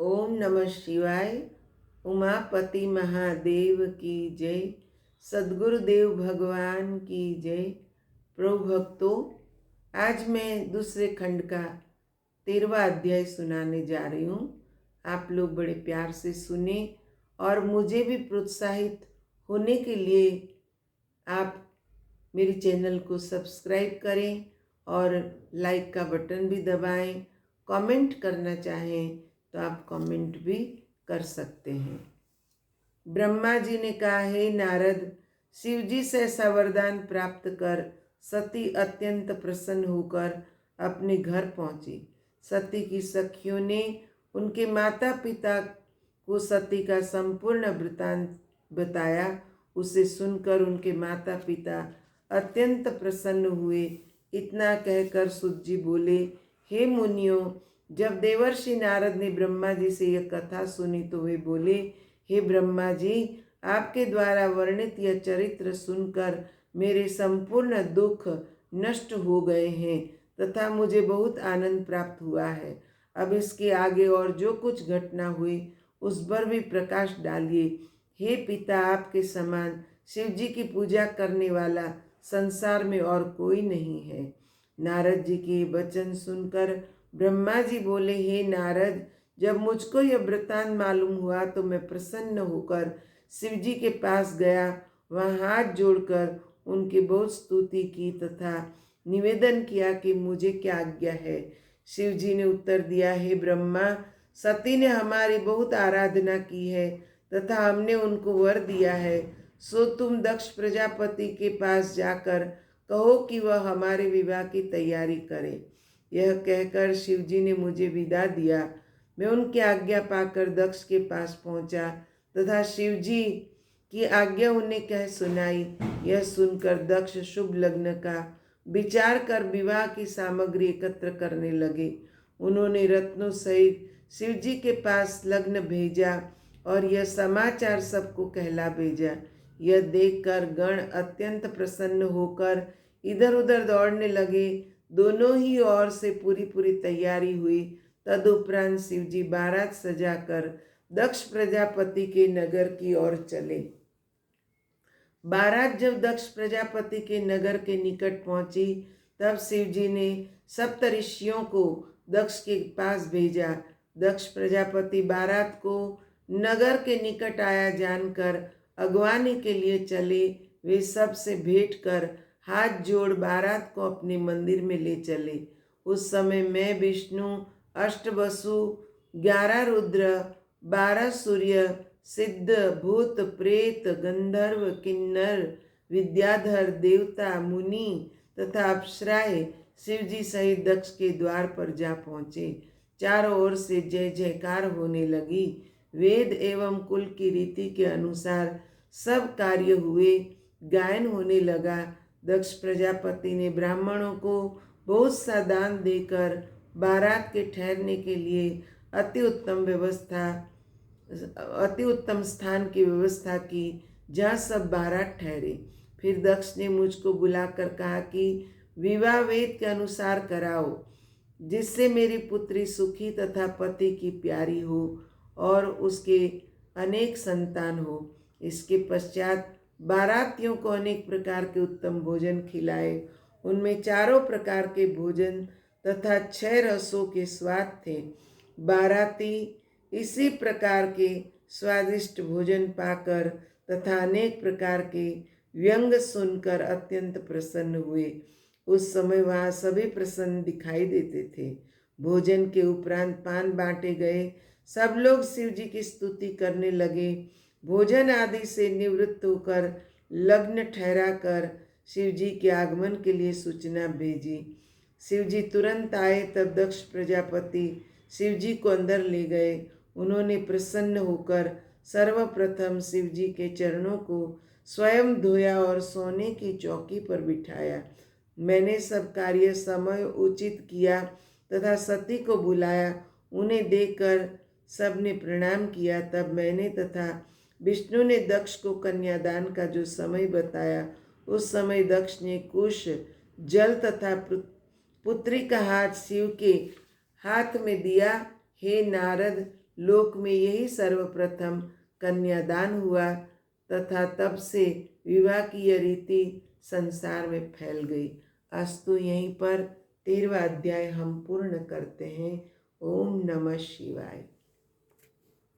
ओम नमः शिवाय। उमापति महादेव की जय। सद्गुरुदेव भगवान की जय। प्रभु भक्तों, आज मैं दूसरे खंड का 13वां अध्याय सुनाने जा रही हूँ। आप लोग बड़े प्यार से सुने और मुझे भी प्रोत्साहित होने के लिए आप मेरे चैनल को सब्सक्राइब करें और लाइक का बटन भी दबाएं। कमेंट करना चाहें तो आप कमेंट भी कर सकते हैं। ब्रह्मा जी ने कहा, हे नारद, शिव जी से ऐसा वरदान प्राप्त कर सती अत्यंत प्रसन्न होकर अपने घर पहुंची। सती की सखियों ने उनके माता पिता को सती का संपूर्ण वृतांत बताया। उसे सुनकर उनके माता पिता अत्यंत प्रसन्न हुए। इतना कहकर सूत जी बोले, हे मुनियों, जब देवर्षि नारद ने ब्रह्मा जी से यह कथा सुनी तो वे बोले, हे ब्रह्मा जी, आपके द्वारा वर्णित यह चरित्र सुनकर मेरे संपूर्ण दुख नष्ट हो गए हैं तथा मुझे बहुत आनंद प्राप्त हुआ है। अब इसके आगे और जो कुछ घटना हुई उस पर भी प्रकाश डालिए। हे पिता, आपके समान शिव जी की पूजा करने वाला संसार में और कोई नहीं है। नारद जी के वचन सुनकर ब्रह्मा जी बोले, हे नारद, जब मुझको यह वृत्तांत मालूम हुआ तो मैं प्रसन्न होकर शिव जी के पास गया। वहाँ हाथ जोड़कर उनकी बहुत स्तुति की तथा निवेदन किया कि मुझे क्या आज्ञा है। शिव जी ने उत्तर दिया, हे ब्रह्मा, सती ने हमारी बहुत आराधना की है तथा हमने उनको वर दिया है। सो तुम दक्ष प्रजापति के पास जाकर कहो कि वह हमारे विवाह की तैयारी करे। यह कहकर शिव जी ने मुझे विदा दिया। मैं उनकी आज्ञा पाकर दक्ष के पास पहुंचा तथा शिव जी की आज्ञा उन्हें कह सुनाई। यह सुनकर दक्ष शुभ लग्न का विचार कर विवाह की सामग्री एकत्र करने लगे। उन्होंने रत्नों सहित शिव जी के पास लग्न भेजा और यह समाचार सबको कहला भेजा। यह देखकर गण अत्यंत प्रसन्न होकर इधर उधर दौड़ने लगे। दोनों ही ओर से पूरी तैयारी हुई। तदुपरांत शिव जी बारात सजाकर दक्ष प्रजापति के नगर की ओर चले। बारात जब दक्ष प्रजापति के नगर के निकट पहुंची तब शिव जी ने सप्त ऋषियों को दक्ष के पास भेजा। दक्ष प्रजापति बारात को नगर के निकट आया जानकर अगवानी के लिए चले। वे सब से भेंट कर हाथ जोड़ बारात को अपने मंदिर में ले चले। उस समय मैं विष्णु, अष्टवसु, 11 रुद्र, 12 सूर्य, सिद्ध, भूत, प्रेत, गंधर्व, किन्नर, विद्याधर, देवता, मुनि तथा अप्सराएं शिवजी सहित दक्ष के द्वार पर जा पहुँचे। चारों ओर से जय जयकार होने लगी। वेद एवं कुल की रीति के अनुसार सब कार्य हुए। गायन होने लगा। दक्ष प्रजापति ने ब्राह्मणों को बहुत सा दान देकर बारात के ठहरने के लिए अति उत्तम स्थान की व्यवस्था की जहाँ सब बारात ठहरे। फिर दक्ष ने मुझको बुलाकर कहा कि विवाह वेद के अनुसार कराओ, जिससे मेरी पुत्री सुखी तथा पति की प्यारी हो और उसके अनेक संतान हो। इसके पश्चात बारातियों को अनेक प्रकार के उत्तम भोजन खिलाए। उनमें चारों प्रकार के भोजन तथा 6 रसों के स्वाद थे। बाराती इसी प्रकार के स्वादिष्ट भोजन पाकर तथा अनेक प्रकार के व्यंग सुनकर अत्यंत प्रसन्न हुए। उस समय वहाँ सभी प्रसन्न दिखाई देते थे। भोजन के उपरांत पान बांटे गए। सब लोग शिव जी की स्तुति करने लगे। भोजन आदि से निवृत्त होकर लग्न ठहरा कर शिव जी के आगमन के लिए सूचना भेजी। शिव जी तुरंत आए तब दक्ष प्रजापति शिव जी को अंदर ले गए। उन्होंने प्रसन्न होकर सर्वप्रथम शिव जी के चरणों को स्वयं धोया और सोने की चौकी पर बिठाया। मैंने सब कार्य समय उचित किया तथा सती को बुलाया। उन्हें देखकर सबने प्रणाम किया। तब मैंने तथा विष्णु ने दक्ष को कन्यादान का जो समय बताया, उस समय दक्ष ने कुश, जल तथा पुत्री का हाथ शिव के हाथ में दिया। हे नारद, लोक में यही सर्वप्रथम कन्यादान हुआ तथा तब से विवाह की यह रीति संसार में फैल गई। अस्तु यहीं पर 13वां अध्याय हम पूर्ण करते हैं। ओम नमः शिवाय।